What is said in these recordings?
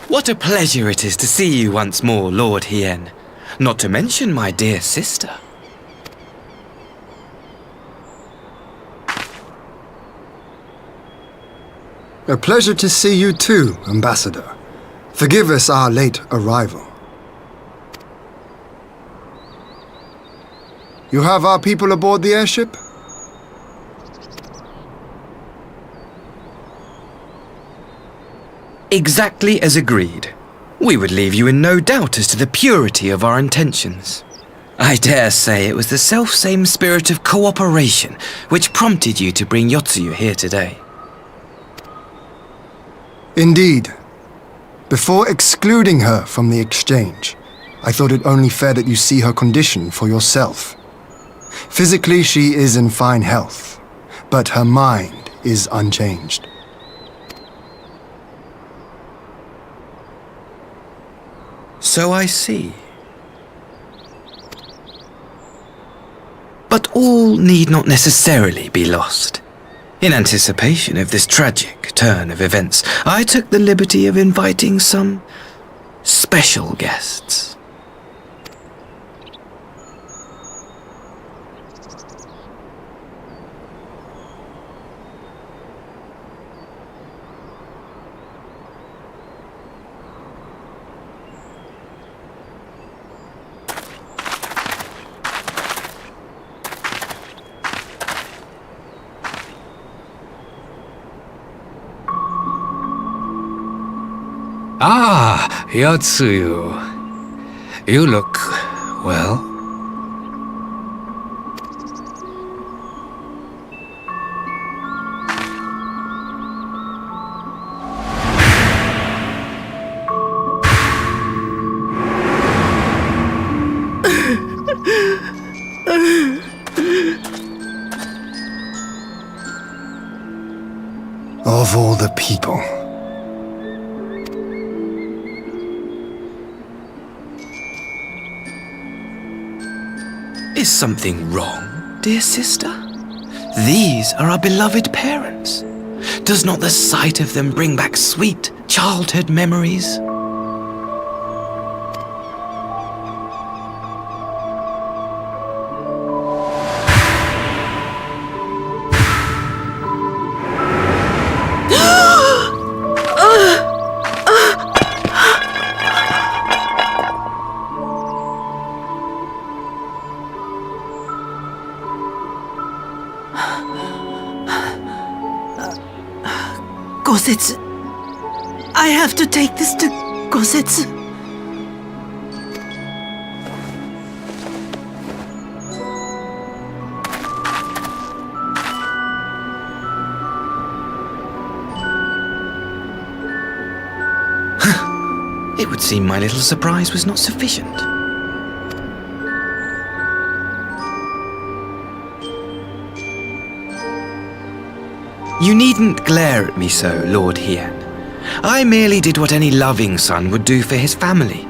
What a pleasure it is to see you once more, Lord Hien. Not to mention my dear sister. A pleasure to see you too, Ambassador. Forgive us our late arrival. You have our people aboard the airship? Exactly as agreed. We would leave you in no doubt as to the purity of our intentions. I dare say it was the selfsame spirit of cooperation which prompted you to bring Yotsuyu here today. Indeed. Before excluding her from the exchange, I thought it only fair that you see her condition for yourself. Physically, she is in fine health, but her mind is unchanged. So I see. But all need not necessarily be lost. In anticipation of this tragic turn of events, I took the liberty of inviting some special guests. Ah, Yotsuyu. You look, well. Of all the people. Is something wrong, dear sister? These are our beloved parents. Does not the sight of them bring back sweet childhood memories? Gosetsu. I have to take this to Gosetsu. It would seem my little surprise was not sufficient. You needn't glare at me so, Lord Hien. I merely did what any loving son would do for his family.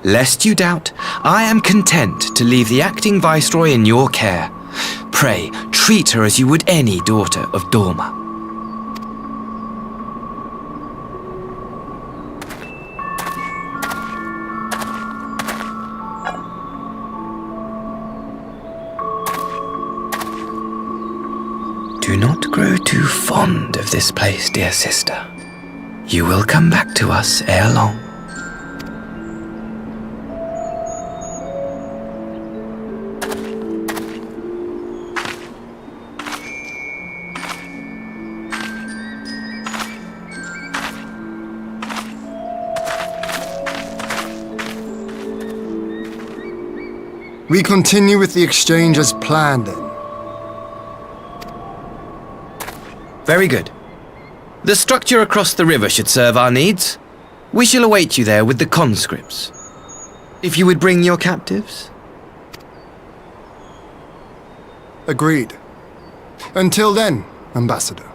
Lest you doubt, I am content to leave the acting viceroy in your care. Pray, treat her as you would any daughter of Dorma. Do not grow too fond of this place, dear sister. You will come back to us ere long. We continue with the exchange as planned then. Very good. The structure across the river should serve our needs. We shall await you there with the conscripts. If you would bring your captives. Agreed. Until then, Ambassador.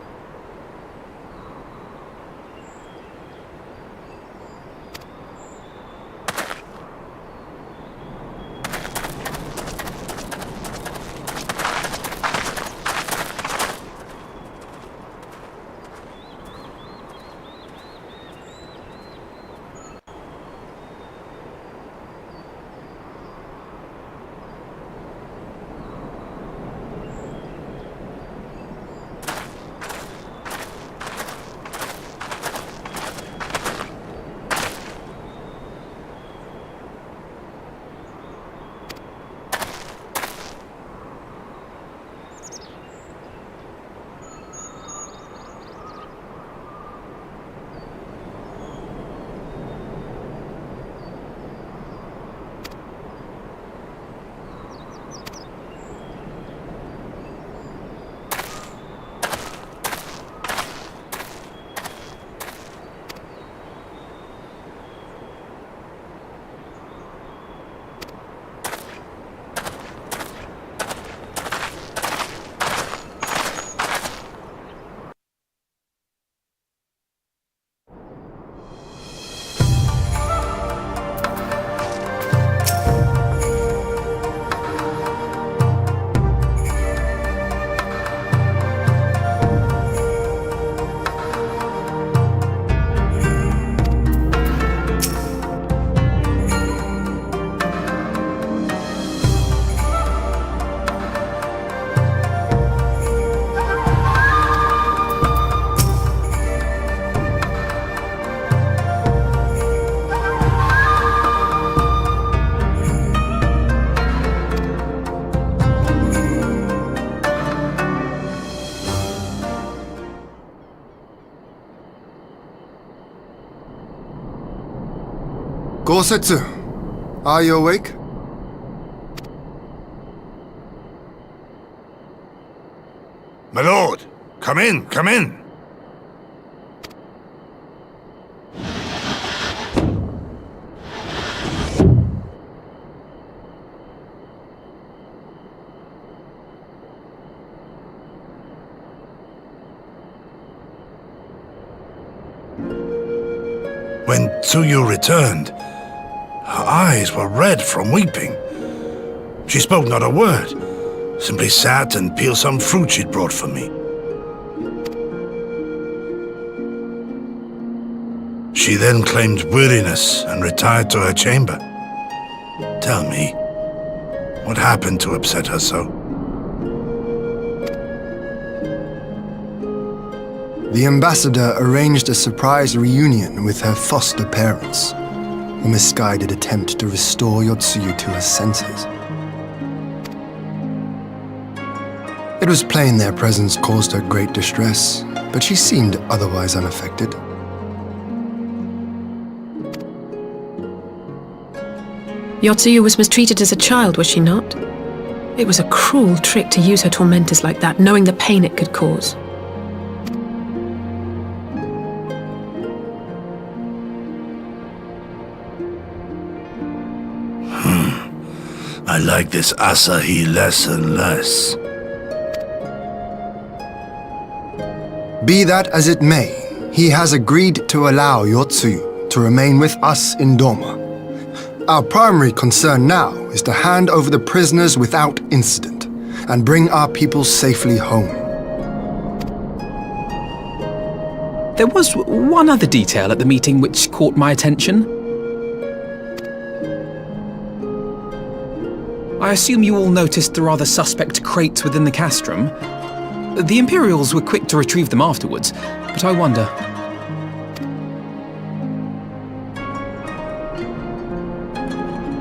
Gosetsu, are you awake? My lord, come in, come in. When Tsuyu returned, her eyes were red from weeping. She spoke not a word, simply sat and peeled some fruit she'd brought for me. She then claimed weariness and retired to her chamber. Tell me, what happened to upset her so? The ambassador arranged a surprise reunion with her foster parents. A misguided attempt to restore Yotsuyu to her senses. It was plain their presence caused her great distress, but she seemed otherwise unaffected. Yotsuyu was mistreated as a child, was she not? It was a cruel trick to use her tormentors like that, knowing the pain it could cause. I like this Asahi less and less. Be that as it may, he has agreed to allow Yotsuyu to remain with us in Doma. Our primary concern now is to hand over the prisoners without incident and bring our people safely home. There was one other detail at the meeting which caught my attention. I assume you all noticed the rather suspect crates within the castrum. The Imperials were quick to retrieve them afterwards, but I wonder...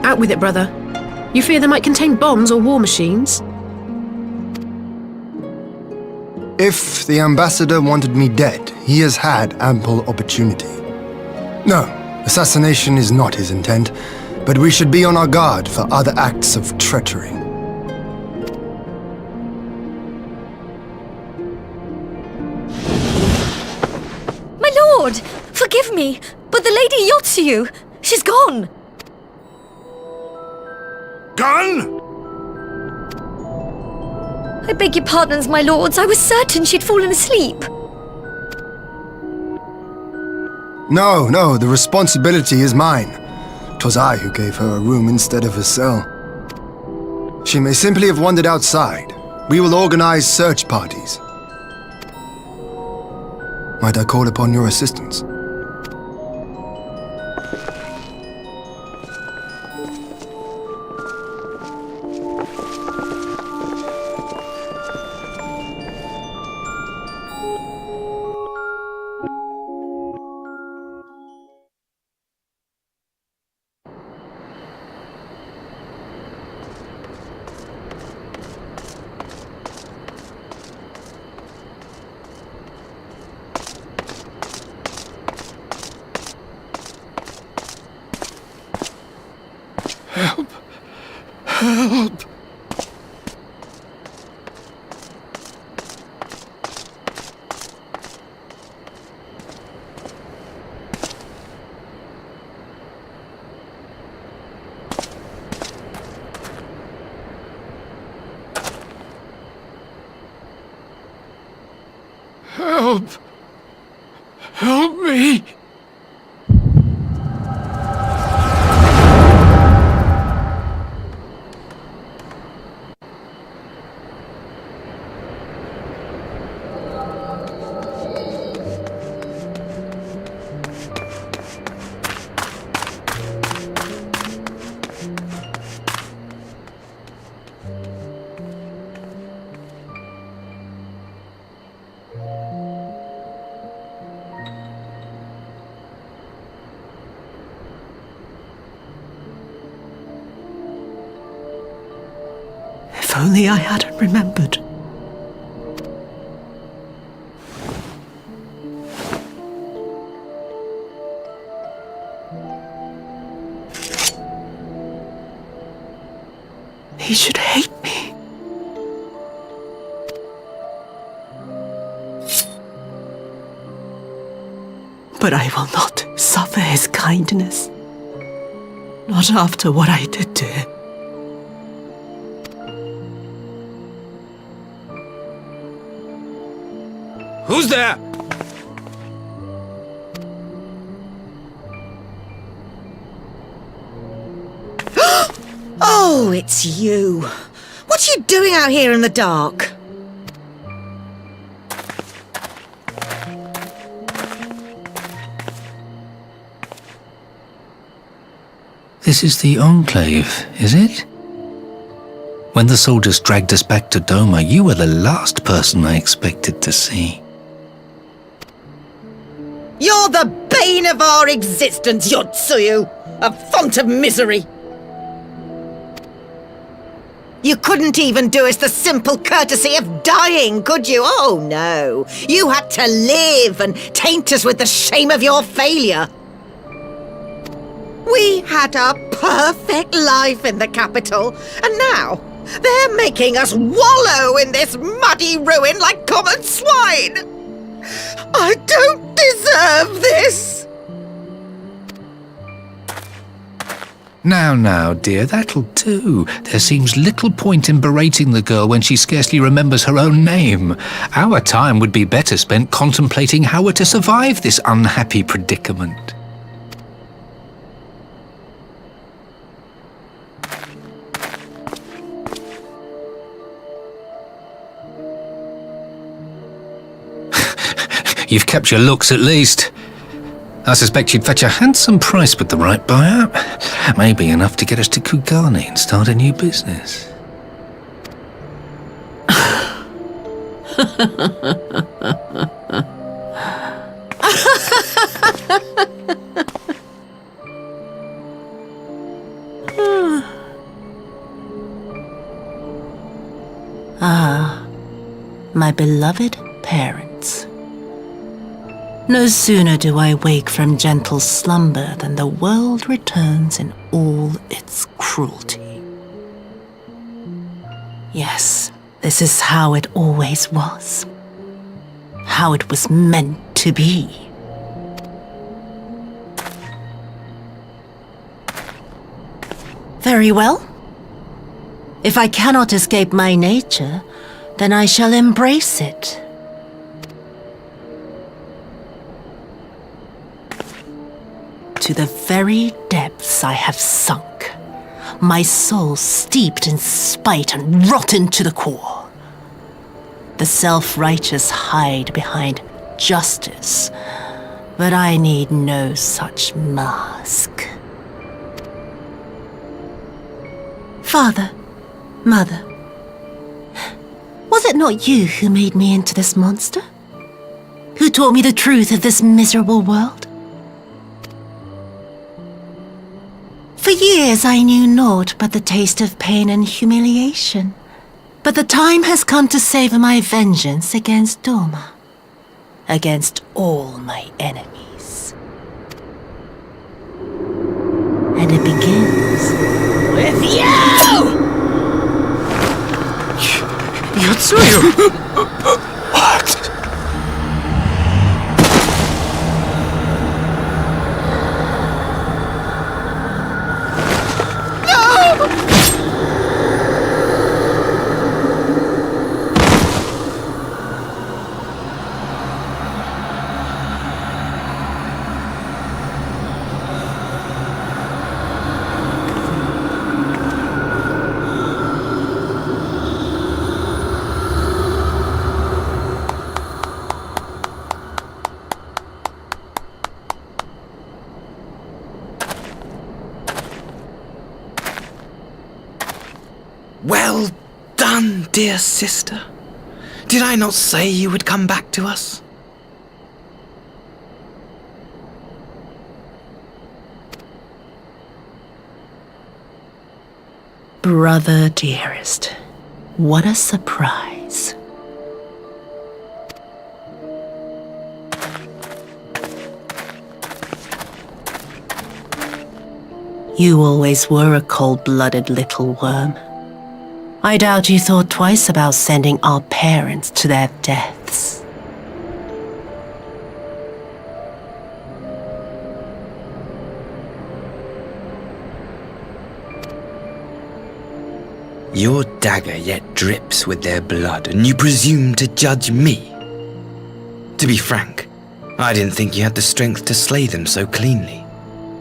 Out with it, brother. You fear they might contain bombs or war machines? If the ambassador wanted me dead, he has had ample opportunity. No, assassination is not his intent, but we should be on our guard for other acts of treachery. My lord! Forgive me, but the Lady Yotsuyu, she's gone! Gone? I beg your pardons, my lords. I was certain she'd fallen asleep. No, the responsibility is mine. 'Twas I who gave her a room instead of a cell. She may simply have wandered outside. We will organize search parties. Might I call upon your assistance? Help! Help! Help! Help me! If only I hadn't remembered. He should hate me. But I will not suffer his kindness. Not after what I did to him. Who's there? Oh, it's you. What are you doing out here in the dark? This is the Enclave, is it? When the soldiers dragged us back to Doma, you were the last person I expected to see. You're the bane of our existence, Yotsuyu! A font of misery! You couldn't even do us the simple courtesy of dying, could you? Oh, no. You had to live and taint us with the shame of your failure. We had a perfect life in the capital, and now they're making us wallow in this muddy ruin like common swine. I don't deserve this. Now, dear, that'll do. There seems little point in berating the girl when she scarcely remembers her own name. Our time would be better spent contemplating how we're to survive this unhappy predicament. You've kept your looks at least. I suspect you'd fetch a handsome price with the right buyer. Maybe enough to get us to Kugane and start a new business. Ah, my beloved parents. No sooner do I wake from gentle slumber than the world returns in all its cruelty. Yes, this is how it always was. How it was meant to be. Very well. If I cannot escape my nature, then I shall embrace it. To the very depths I have sunk, my soul steeped in spite and rotten to the core. The self-righteous hide behind justice, but I need no such mask. Father, Mother, was it not you who made me into this monster? Who taught me the truth of this miserable world? For years I knew naught but the taste of pain and humiliation. But the time has come to savor my vengeance against Doma. Against all my enemies. And it begins with you! Yotsuyu! What? Well done, dear sister. Did I not say you would come back to us? Brother dearest, what a surprise. You always were a cold-blooded little worm. I doubt you thought twice about sending our parents to their deaths. Your dagger yet drips with their blood, and you presume to judge me? To be frank, I didn't think you had the strength to slay them so cleanly.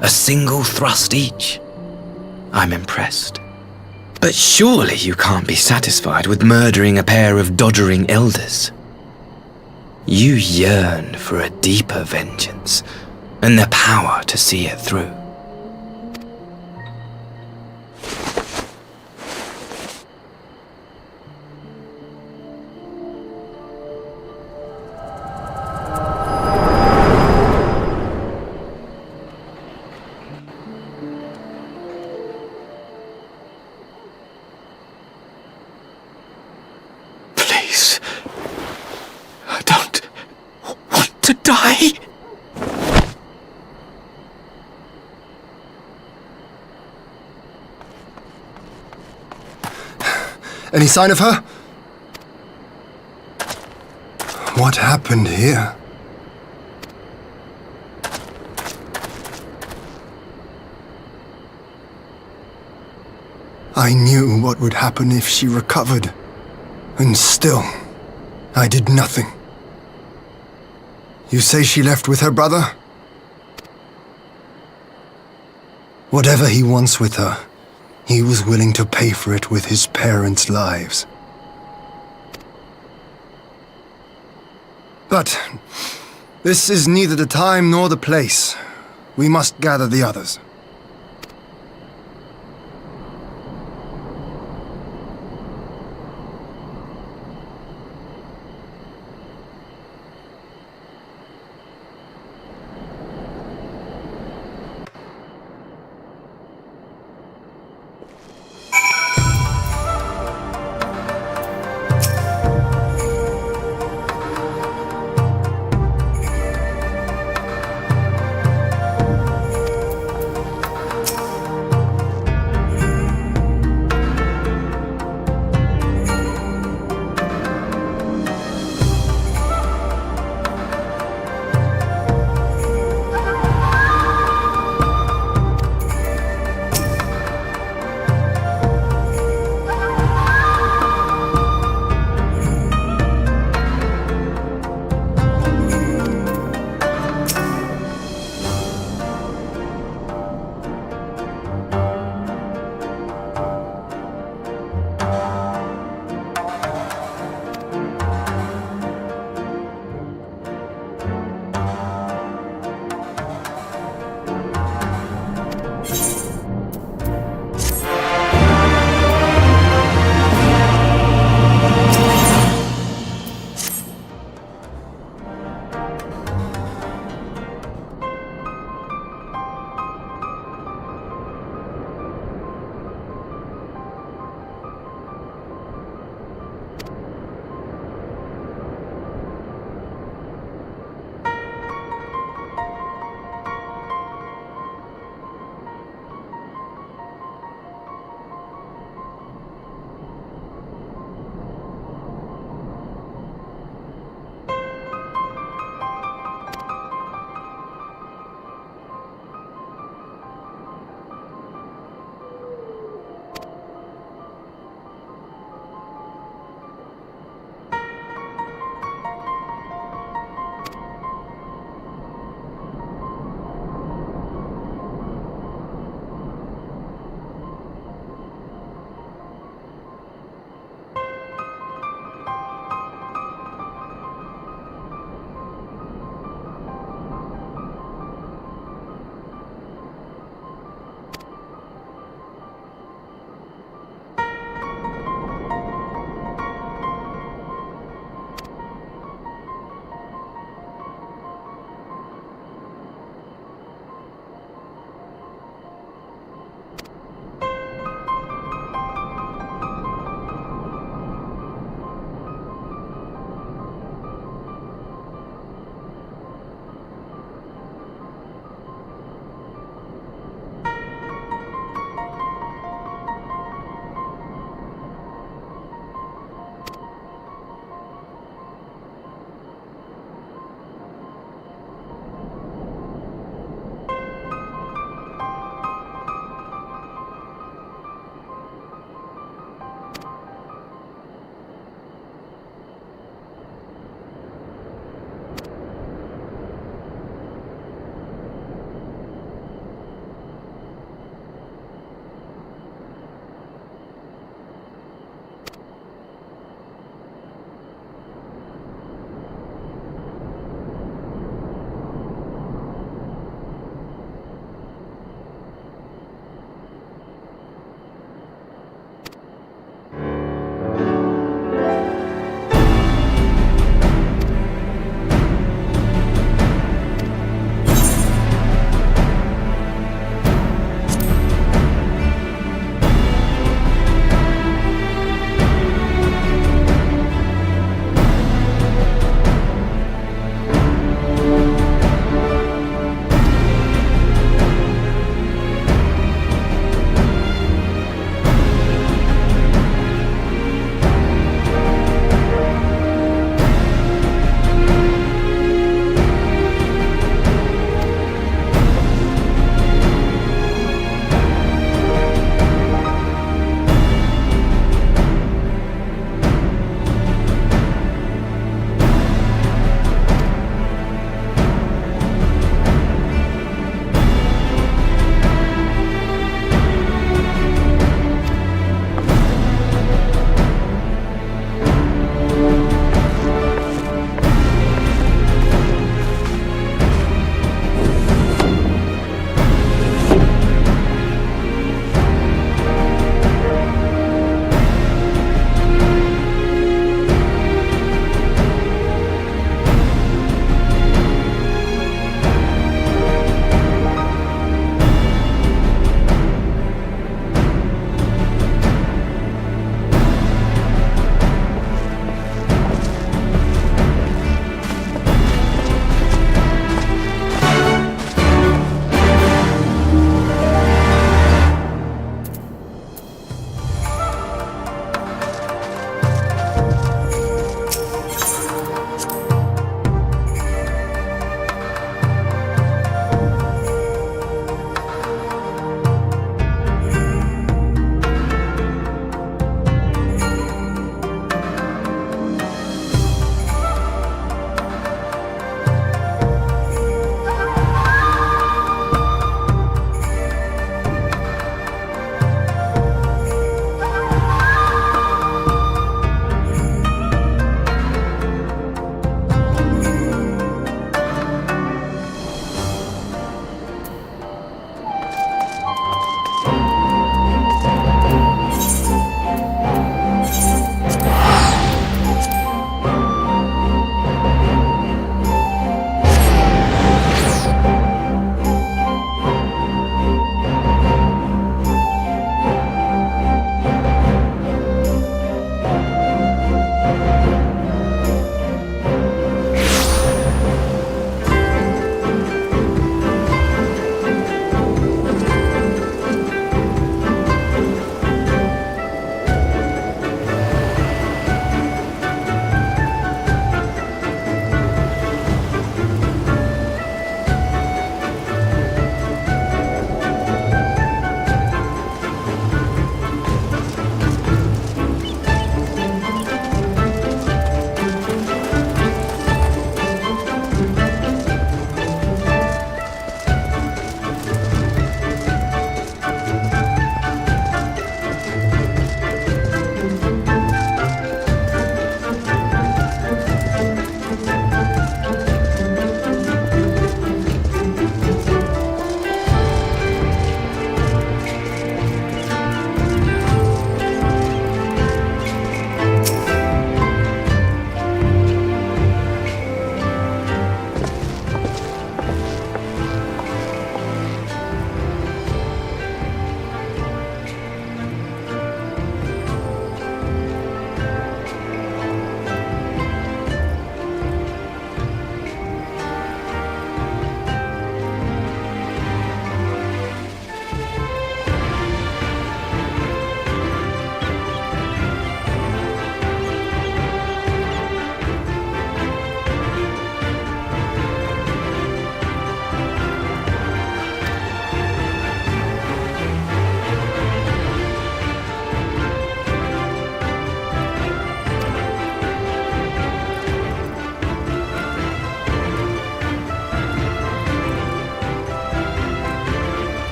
A single thrust each. I'm impressed. But surely you can't be satisfied with murdering a pair of doddering elders. You yearn for a deeper vengeance, and the power to see it through. Please. I don't want to die. Any sign of her? What happened here? I knew what would happen if she recovered. And still, I did nothing. You say she left with her brother? Whatever he wants with her, he was willing to pay for it with his parents' lives. But this is neither the time nor the place. We must gather the others.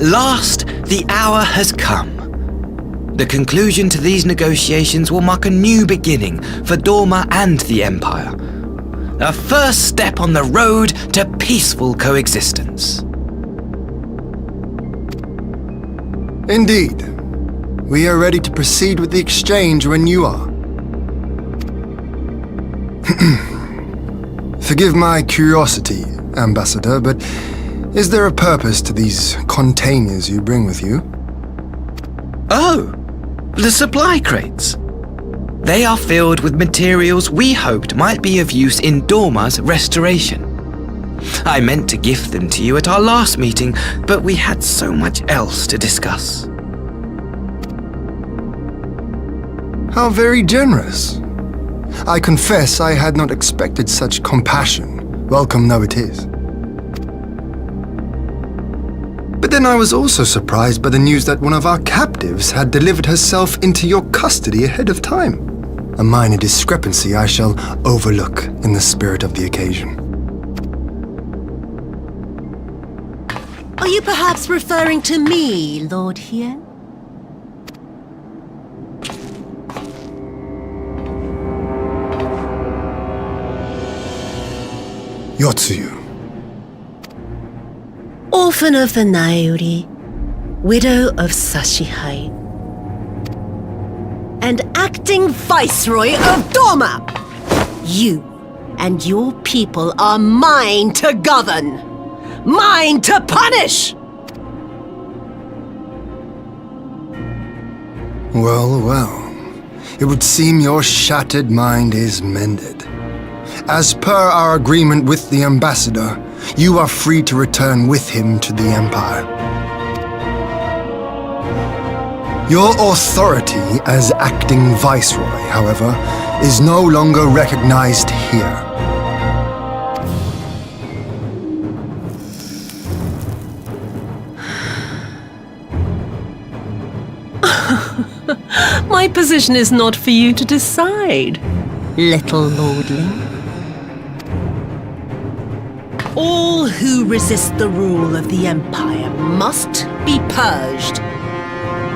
At last, the hour has come. The conclusion to these negotiations will mark a new beginning for Dorma and the Empire. A first step on the road to peaceful coexistence. Indeed. We are ready to proceed with the exchange when you are. Forgive my curiosity, Ambassador, but is there a purpose to these containers you bring with you? Oh, the supply crates. They are filled with materials we hoped might be of use in Dorma's restoration. I meant to gift them to you at our last meeting, but we had so much else to discuss. How very generous. I confess I had not expected such compassion, welcome though it is. But then I was also surprised by the news that one of our captives had delivered herself into your custody ahead of time. A minor discrepancy I shall overlook in the spirit of the occasion. Are you perhaps referring to me, Lord Hien? Yotsuyu. Orphan of the Naiuri, widow of Sashihai, and acting Viceroy of Dorma! You and your people are mine to govern, mine to punish! Well, well. It would seem your shattered mind is mended. As per our agreement with the Ambassador, you are free to return with him to the Empire. Your authority as acting Viceroy, however, is no longer recognized here. My position is not for you to decide, little lordling. All who resist the rule of the Empire must be purged.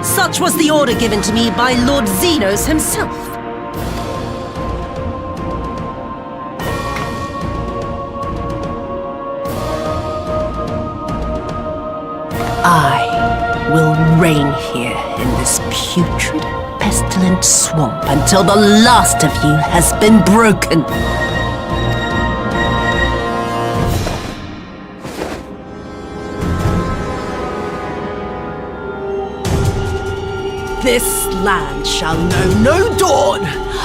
Such was the order given to me by Lord Xenos himself. I will reign here in this putrid, pestilent swamp until the last of you has been broken. This land shall know no dawn.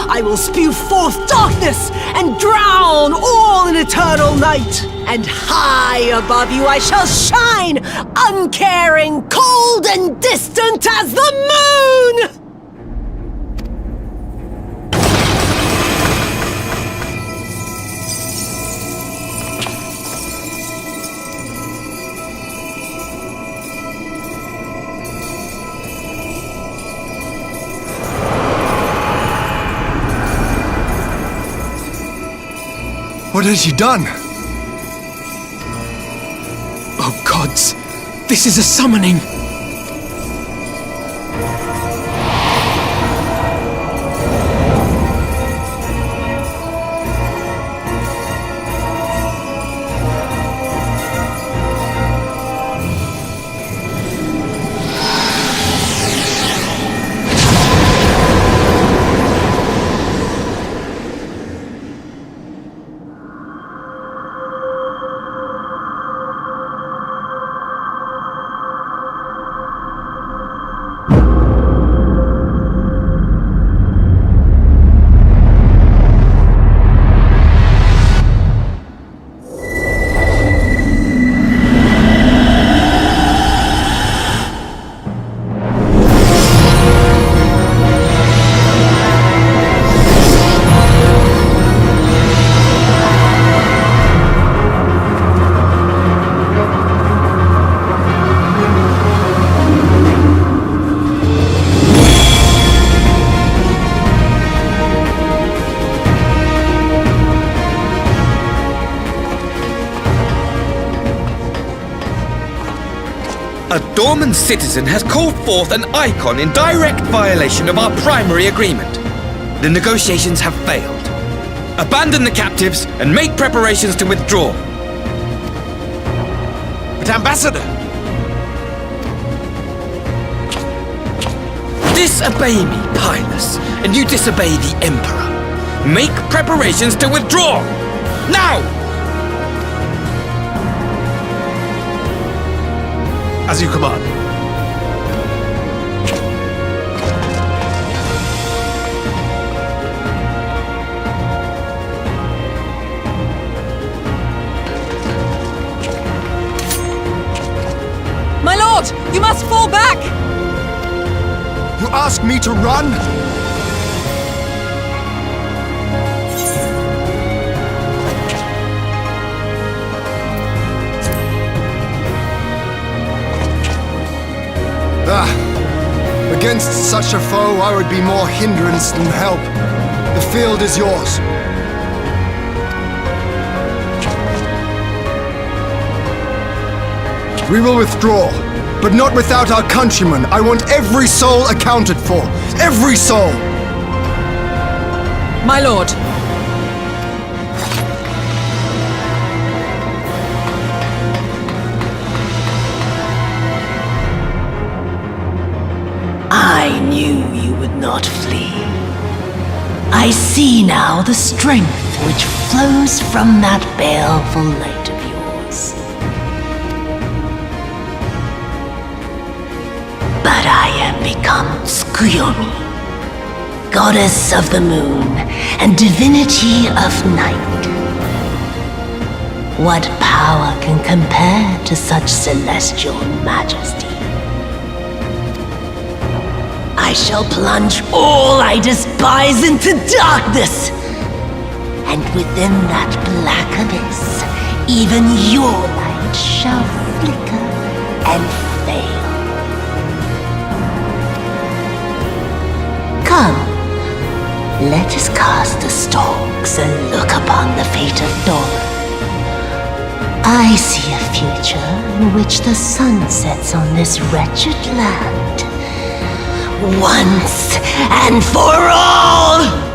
I will spew forth darkness and drown all in eternal night. And high above you I shall shine, uncaring, cold and distant as the moon! What has she done? Oh gods, this is a summoning! Norman citizen has called forth an icon in direct violation of our primary agreement. The negotiations have failed. Abandon the captives and make preparations to withdraw. But Ambassador! Disobey me, Pilus, and you disobey the Emperor. Make preparations to withdraw! Now! As you command. My lord, you must fall back! You ask me to run? Against such a foe, I would be more hindrance than help. The field is yours. We will withdraw, but not without our countrymen. I want every soul accounted for. Every soul! My lord. I knew you would not flee. I see now the strength which flows from that baleful light of yours. But I am become Tsukuyomi, goddess of the moon and divinity of night. What power can compare to such celestial majesty? I shall plunge all I despise into darkness. And within that black abyss, even your light shall flicker and fail. Come, let us cast the stalks and look upon the fate of Dawn. I see a future in which the sun sets on this wretched land. Once and for all!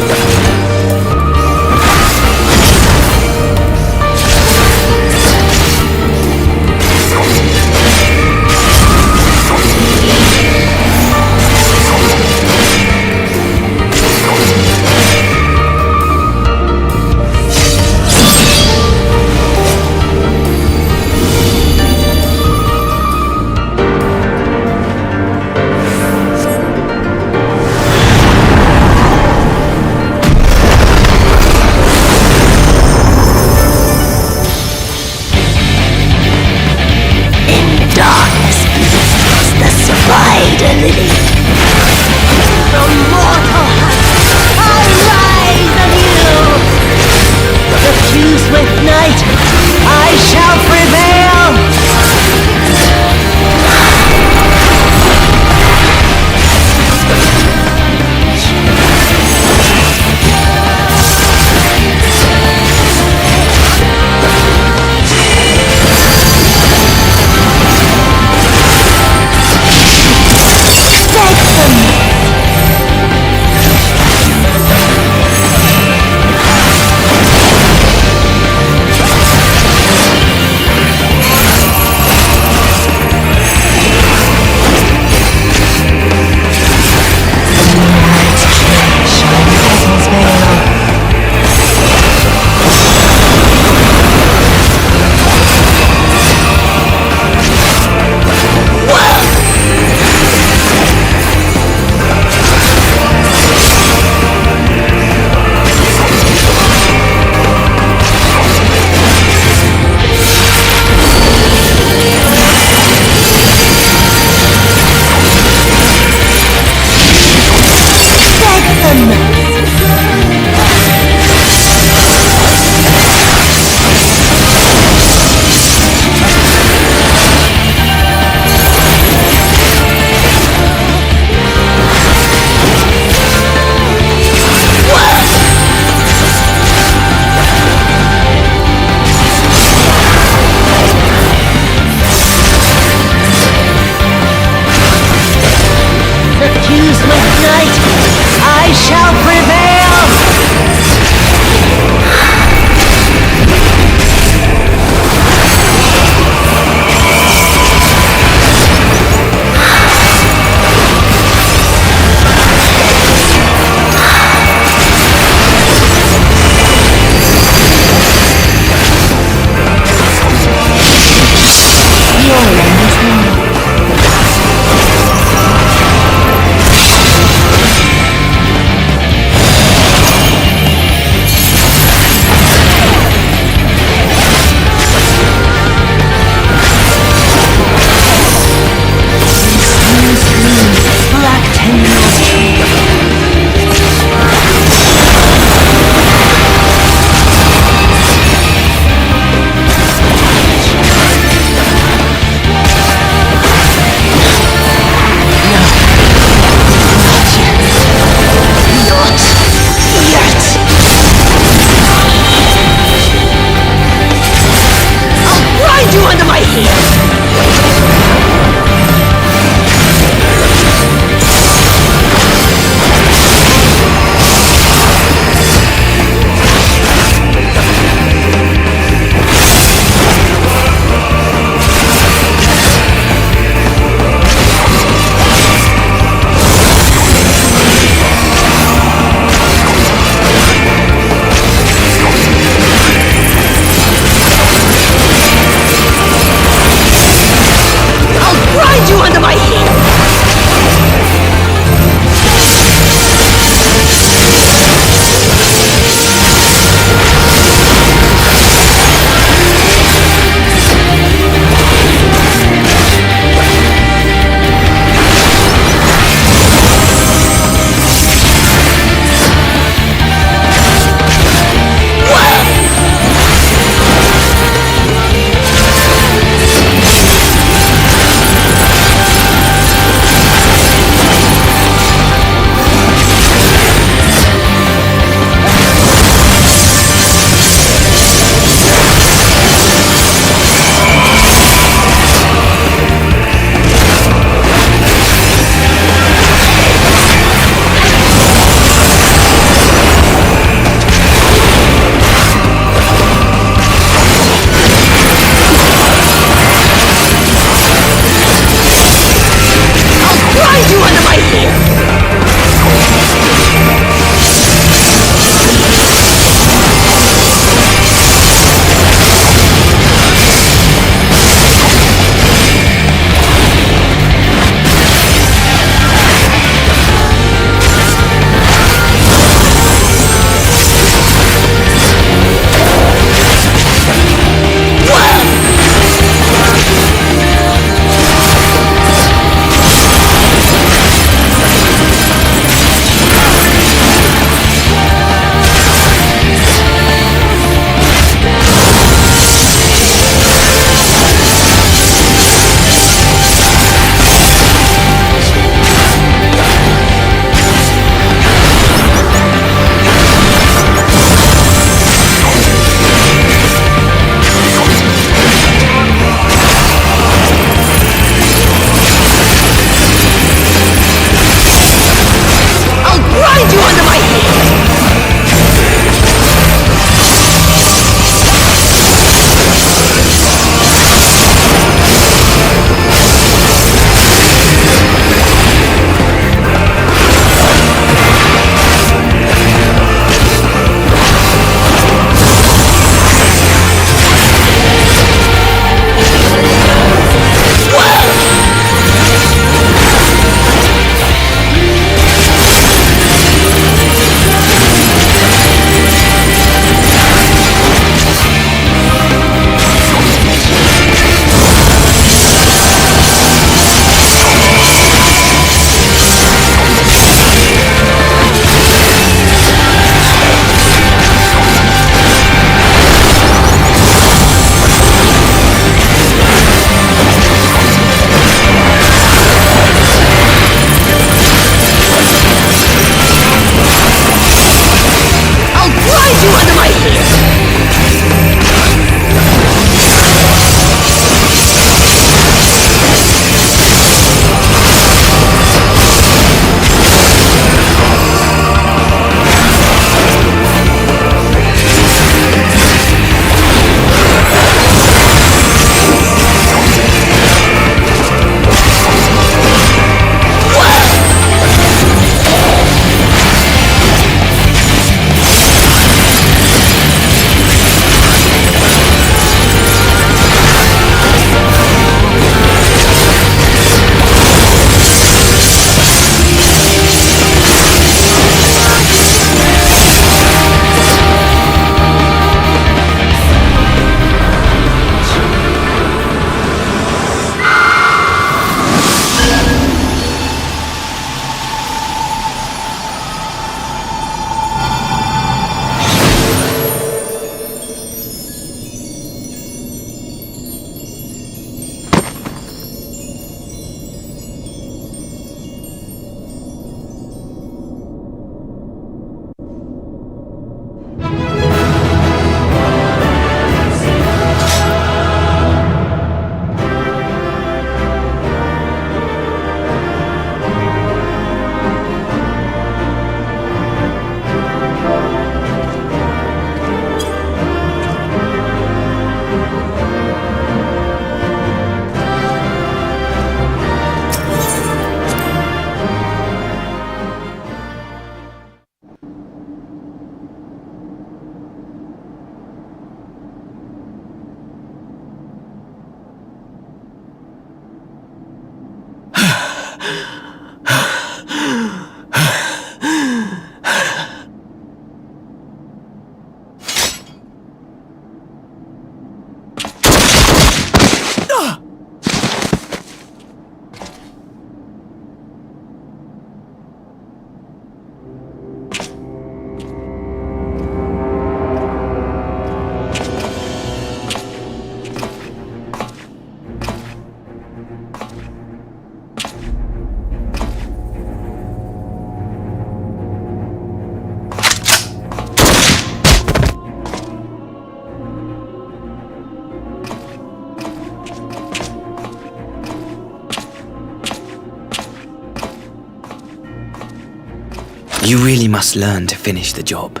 You really must learn to finish the job.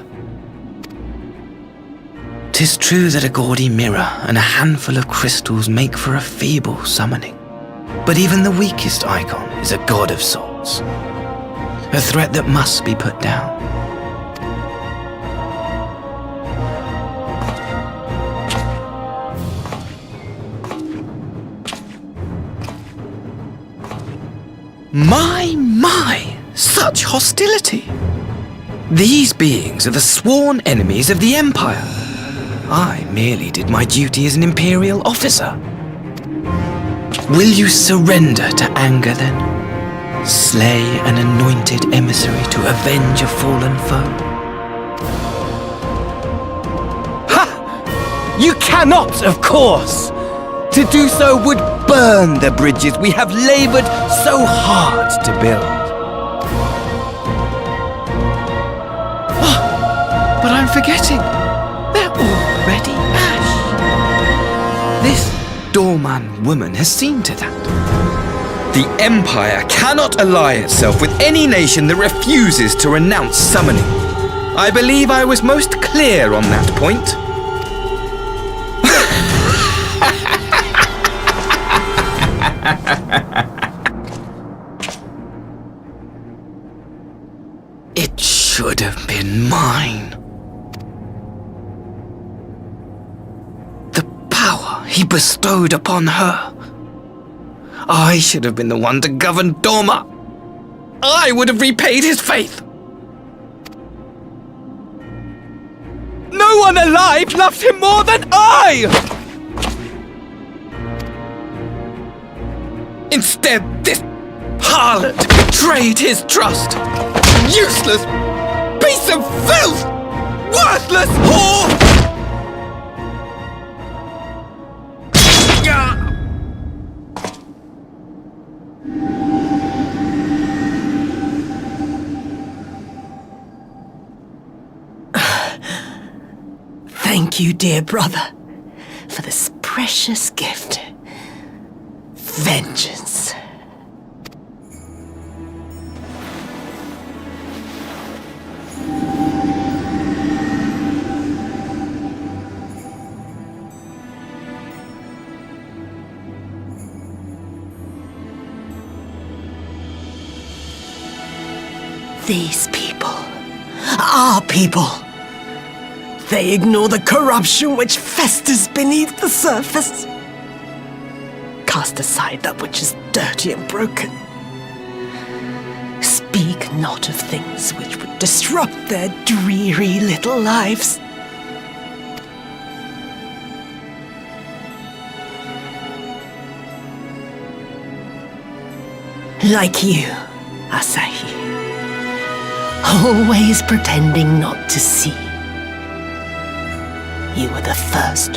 'Tis true that a gaudy mirror and a handful of crystals make for a feeble summoning. But even the weakest icon is a god of sorts. A threat that must be put down. My! Such hostility! These beings are the sworn enemies of the Empire. I merely did my duty as an Imperial officer. Will you surrender to anger then? Slay an anointed emissary to avenge a fallen foe? Ha! You cannot, of course! To do so would burn the bridges we have labored so hard to build. But I'm forgetting. They're already ash. This Doorman woman has seen to that. The Empire cannot ally itself with any nation that refuses to renounce summoning. I believe I was most clear on that point. It should have been mine. The power he bestowed upon her. I should have been the one to govern Dorma. I would have repaid his faith. No one alive loves him more than I! Instead, this harlot betrayed his trust. Useless piece of filth! Worthless whore! Thank you, dear brother, for this precious gift. Vengeance. These people, our people, they ignore the corruption which festers beneath the surface. Cast aside that which is dirty and broken. Speak not of things which would disrupt their dreary little lives. Like you, Asahi. Always pretending not to see. You were the first.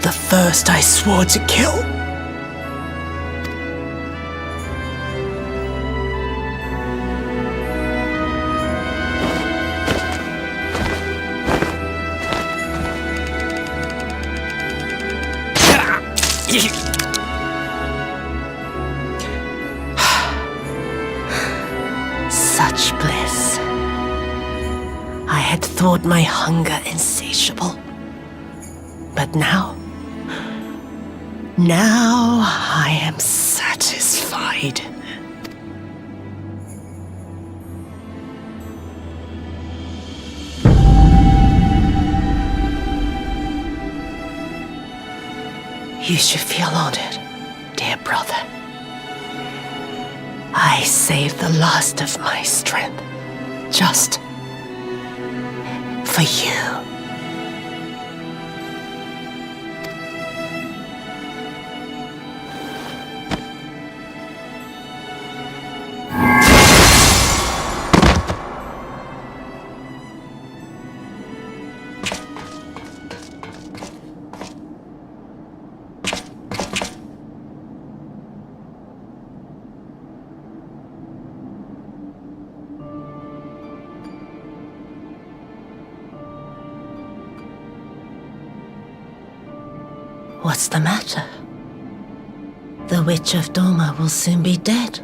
The first I swore to kill. Such bliss. I had thought my hunger insatiable. But now I am satisfied. You should feel honored, dear brother. I saved the last of my strength, just for you. What's the matter? The Witch of Dorma will soon be dead.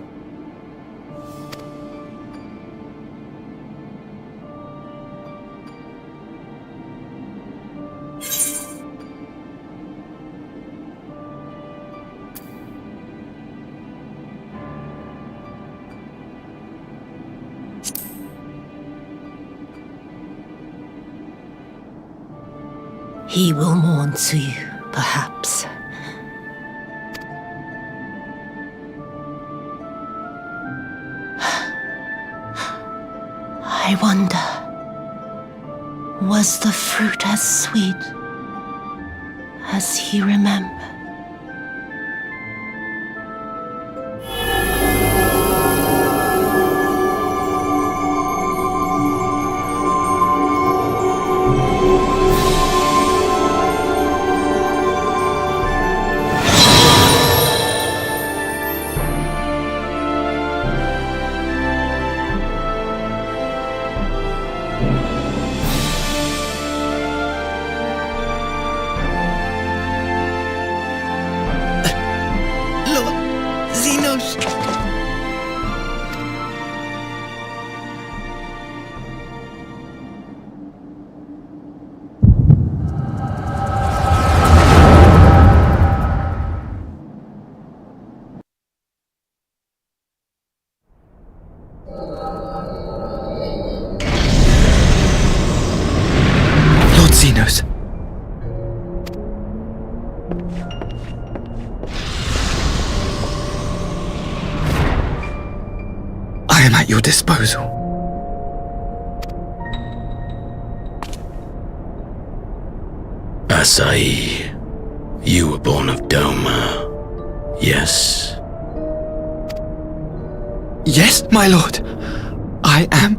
He will mourn too, perhaps. I wonder, was the fruit as sweet as he remembered? Xenos. I am at your disposal. Asai, you were born of Doma, yes? Yes, my lord. I am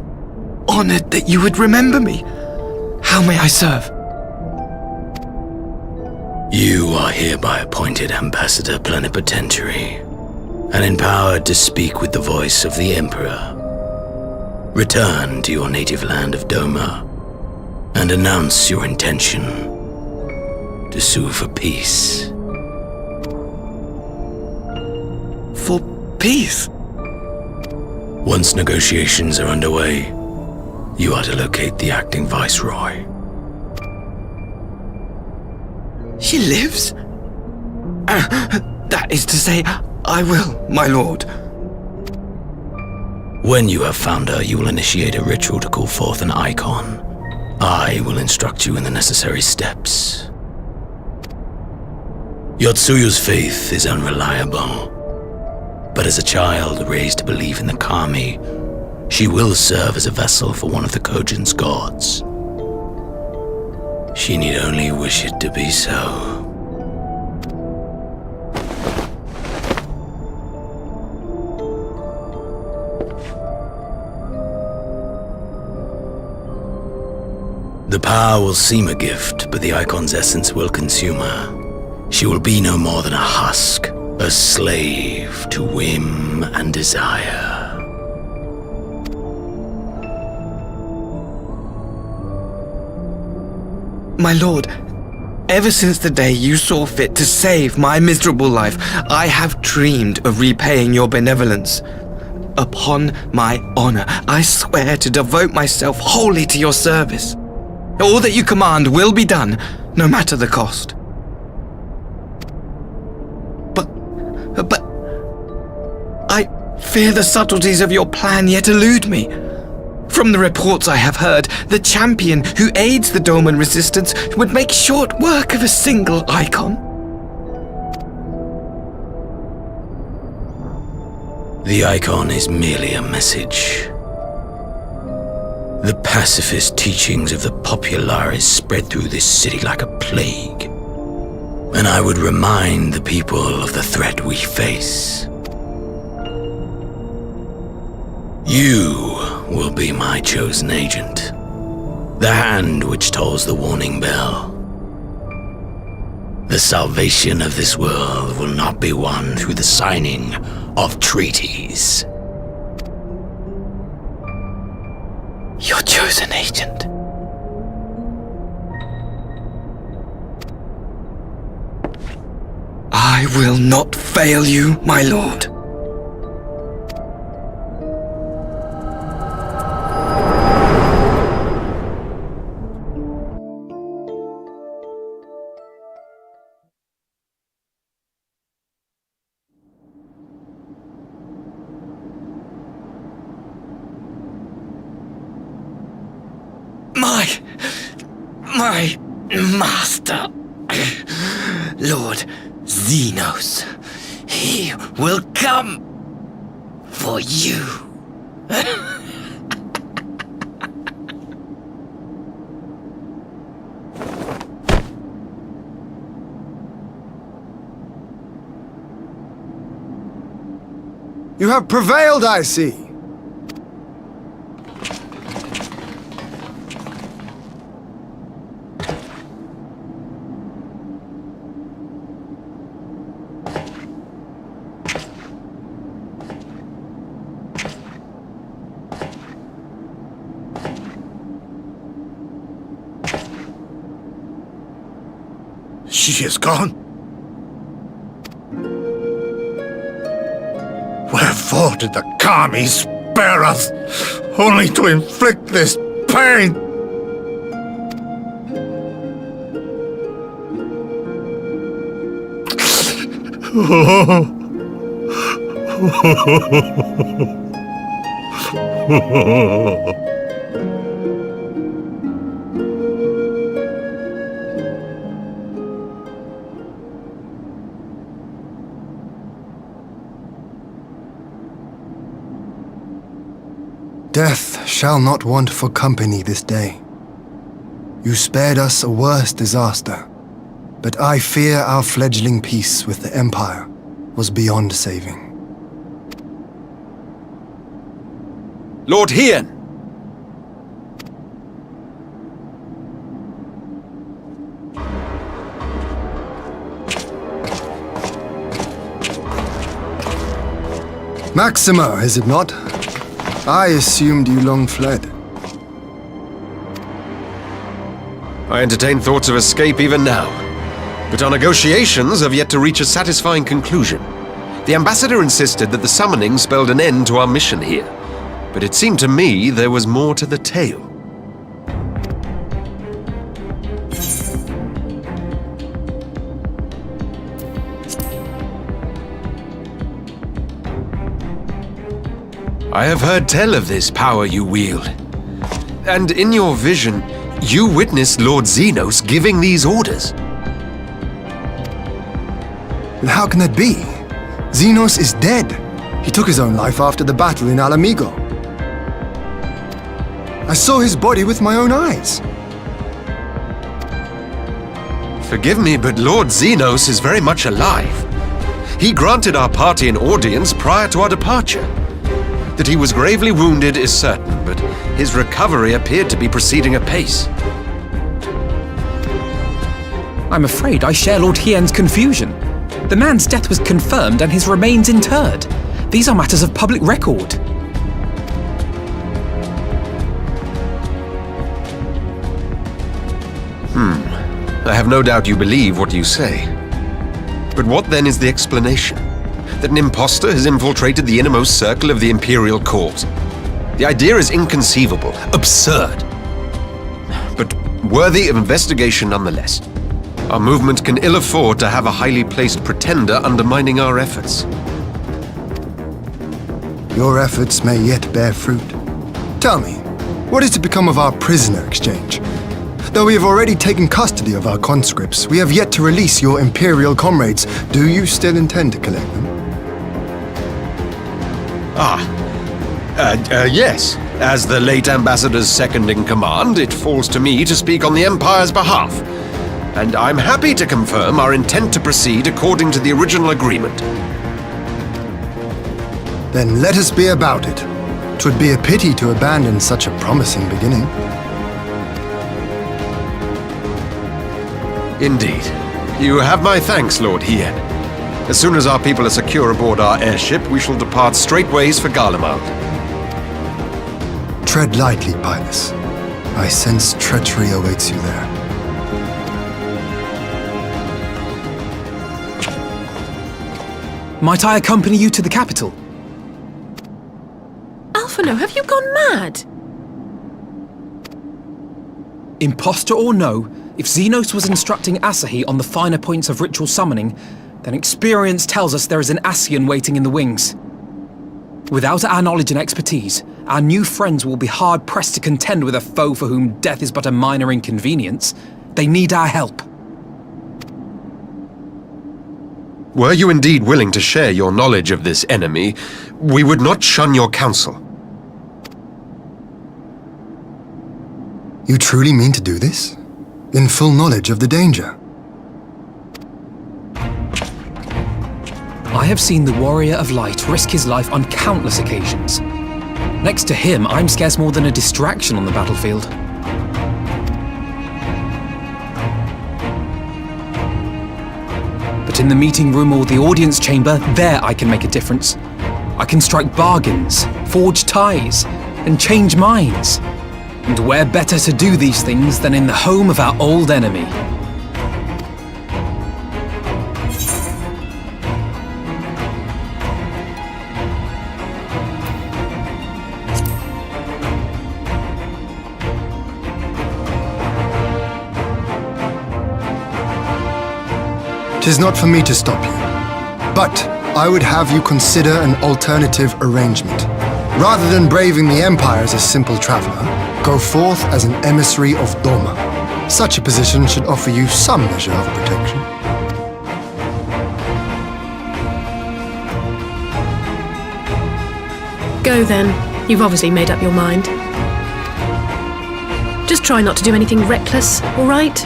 honored that you would remember me. How may I serve? You are hereby appointed Ambassador Plenipotentiary, and empowered to speak with the voice of the Emperor. Return to your native land of Doma, and announce your intention to sue for peace. For peace? Once negotiations are underway, you are to locate the acting Viceroy. She lives? That is to say, I will, my lord. When you have found her, you will initiate a ritual to call forth an icon. I will instruct you in the necessary steps. Yotsuyu's faith is unreliable, but as a child raised to believe in the Kami, she will serve as a vessel for one of the Kojin's gods. She need only wish it to be so. The power will seem a gift, but the icon's essence will consume her. She will be no more than a husk, a slave to whim and desire. My lord, ever since the day you saw fit to save my miserable life, I have dreamed of repaying your benevolence. Upon my honor, I swear to devote myself wholly to your service. All that you command will be done, no matter the cost. But I fear the subtleties of your plan yet elude me. From the reports I have heard, the champion who aids the Doman resistance would make short work of a single icon. The icon is merely a message. The pacifist teachings of the Populares spread through this city like a plague, and I would remind the people of the threat we face. You will be my chosen agent, the hand which tolls the warning bell. The salvation of this world will not be won through the signing of treaties. Your chosen agent. I will not fail you, my lord. My Master, Lord Xenos, he will come for you. You have prevailed, I see. She is gone. Wherefore did the Kami spare us, only to inflict this pain? Death shall not want for company this day. You spared us a worse disaster, but I fear our fledgling peace with the Empire was beyond saving. Lord Hien! Maxima, is it not? I assumed you long fled. I entertain thoughts of escape even now, but our negotiations have yet to reach a satisfying conclusion. The ambassador insisted that the summoning spelled an end to our mission here, but it seemed to me there was more to the tale. I have heard tell of this power you wield. And in your vision, you witnessed Lord Xenos giving these orders. How can that be? Xenos is dead. He took his own life after the battle in Alamigo. I saw his body with my own eyes. Forgive me, but Lord Xenos is very much alive. He granted our party an audience prior to our departure. That he was gravely wounded is certain, but his recovery appeared to be proceeding apace. I'm afraid I share Lord Hien's confusion. The man's death was confirmed and his remains interred. These are matters of public record. I have no doubt you believe what you say. But what then is the explanation? That an impostor has infiltrated the innermost circle of the Imperial Court. The idea is inconceivable, absurd, but worthy of investigation nonetheless. Our movement can ill afford to have a highly placed pretender undermining our efforts. Your efforts may yet bear fruit. Tell me, what is to become of our prisoner exchange? Though we have already taken custody of our conscripts, we have yet to release your Imperial comrades. Do you still intend to collect them? Yes. As the late Ambassador's second-in-command, it falls to me to speak on the Empire's behalf. And I'm happy to confirm our intent to proceed according to the original agreement. Then let us be about it. 'Twould be a pity to abandon such a promising beginning. Indeed. You have my thanks, Lord Hien. As soon as our people are secure aboard our airship, we shall depart straightways for Garlemald. Tread lightly, Pilus. I sense treachery awaits you there. Might I accompany you to the capital? Alphino, have you gone mad? Imposter or no, if Xenos was instructing Asahi on the finer points of ritual summoning, then experience tells us there is an Ascian waiting in the wings. Without our knowledge and expertise, our new friends will be hard-pressed to contend with a foe for whom death is but a minor inconvenience. They need our help. Were you indeed willing to share your knowledge of this enemy, we would not shun your counsel. You truly mean to do this? In full knowledge of the danger? I have seen the Warrior of Light risk his life on countless occasions. Next to him, I'm scarce more than a distraction on the battlefield. But in the meeting room or the audience chamber, there I can make a difference. I can strike bargains, forge ties, and change minds. And where better to do these things than in the home of our old enemy? Tis not for me to stop you, but I would have you consider an alternative arrangement. Rather than braving the Empire as a simple traveler, go forth as an emissary of Doma. Such a position should offer you some measure of protection. Go then. You've obviously made up your mind. Just try not to do anything reckless, all right?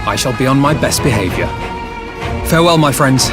I shall be on my best behavior. Farewell, my friends.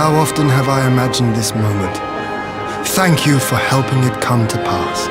How often have I imagined this moment? Thank you for helping it come to pass.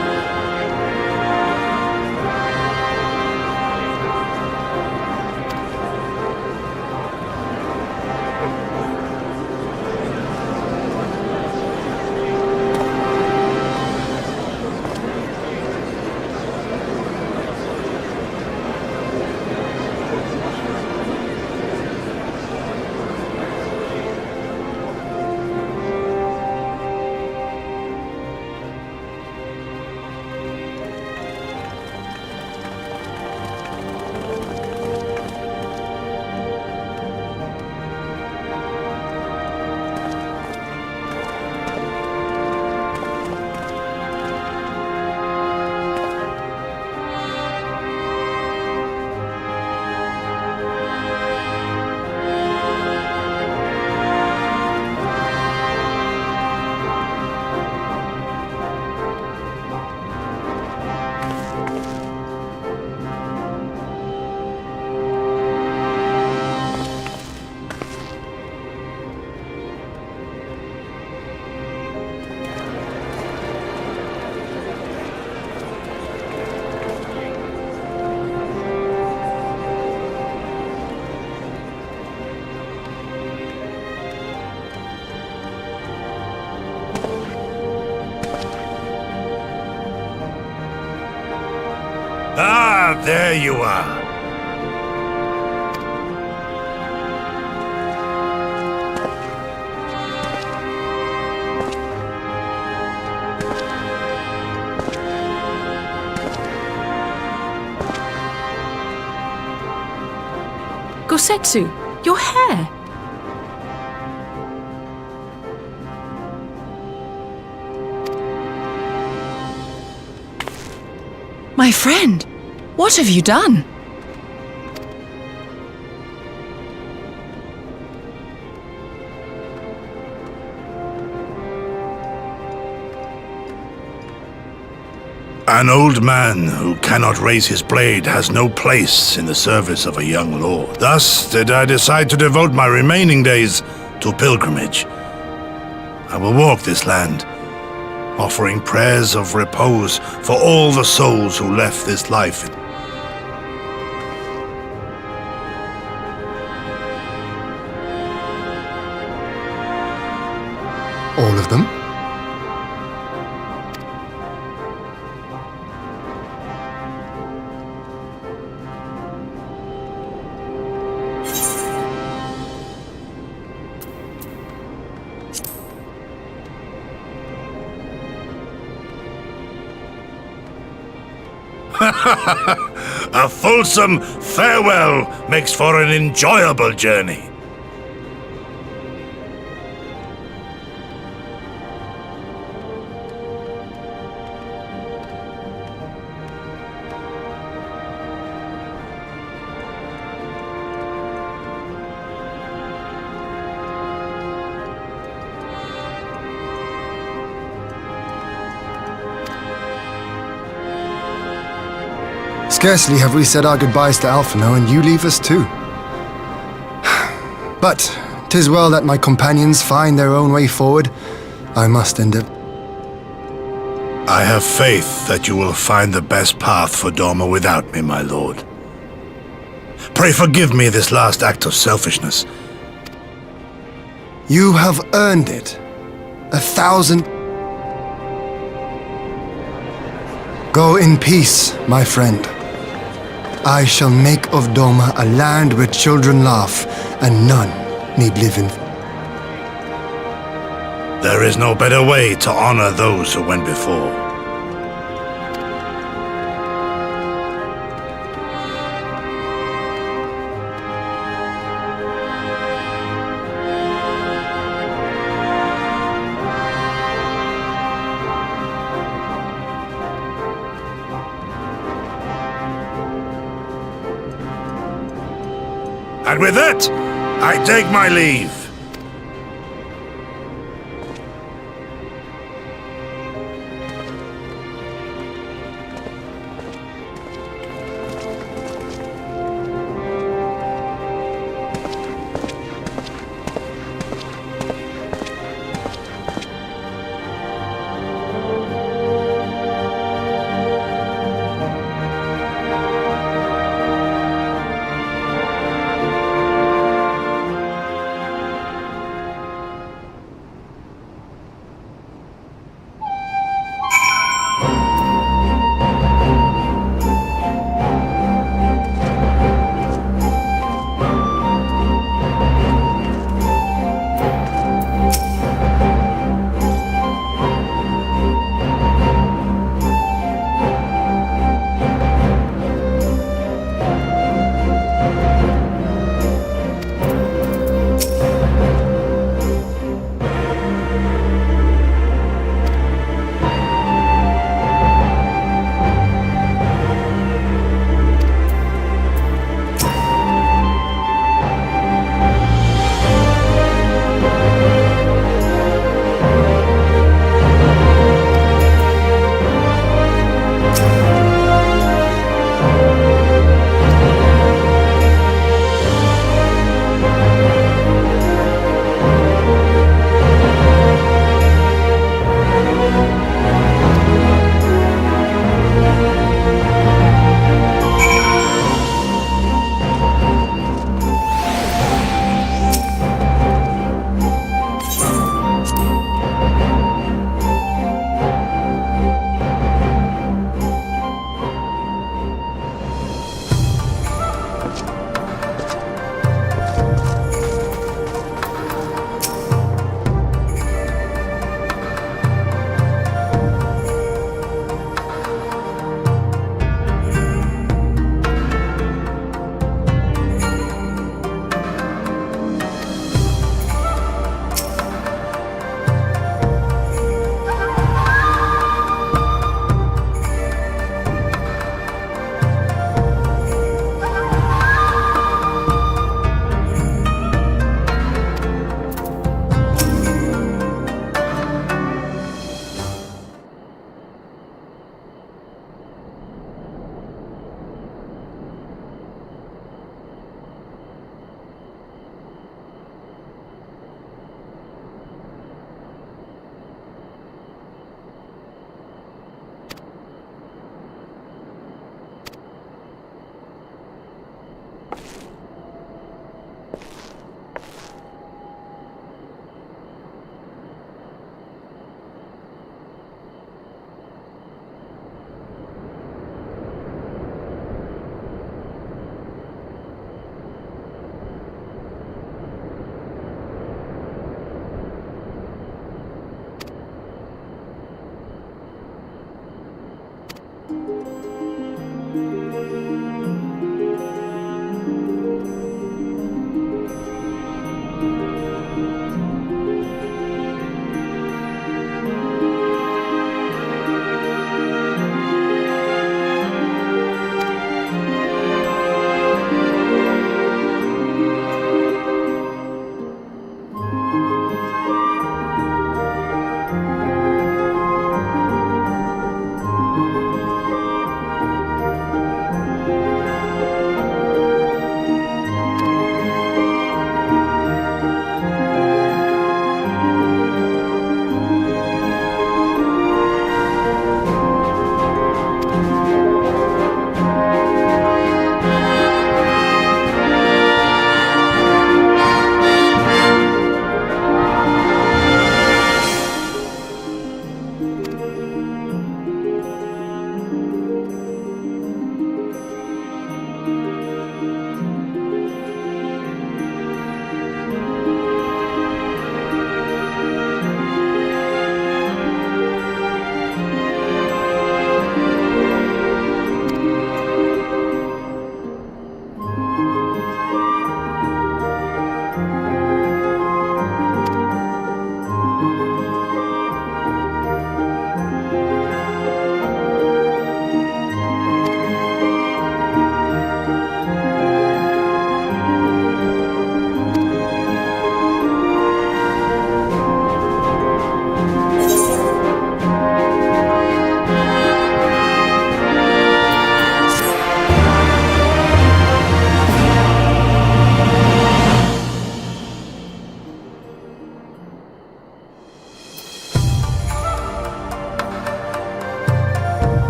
Ah, there you are. Gosetsu, your hair! My friend, what have you done? An old man who cannot raise his blade has no place in the service of a young lord. Thus did I decide to devote my remaining days to pilgrimage. I will walk this land, offering prayers of repose for all the souls who left this life. All of them? A fulsome farewell makes for an enjoyable journey. Scarcely have we said our goodbyes to Alphino, and you leave us too. But 'tis well that my companions find their own way forward. I must end it. I have faith that you will find the best path for Doma without me, my lord. Pray forgive me this last act of selfishness. You have earned it. 1,000... Go in peace, my friend. I shall make of Doma a land where children laugh and none need live in. There is no better way to honor those who went before. And with that, I take my leave.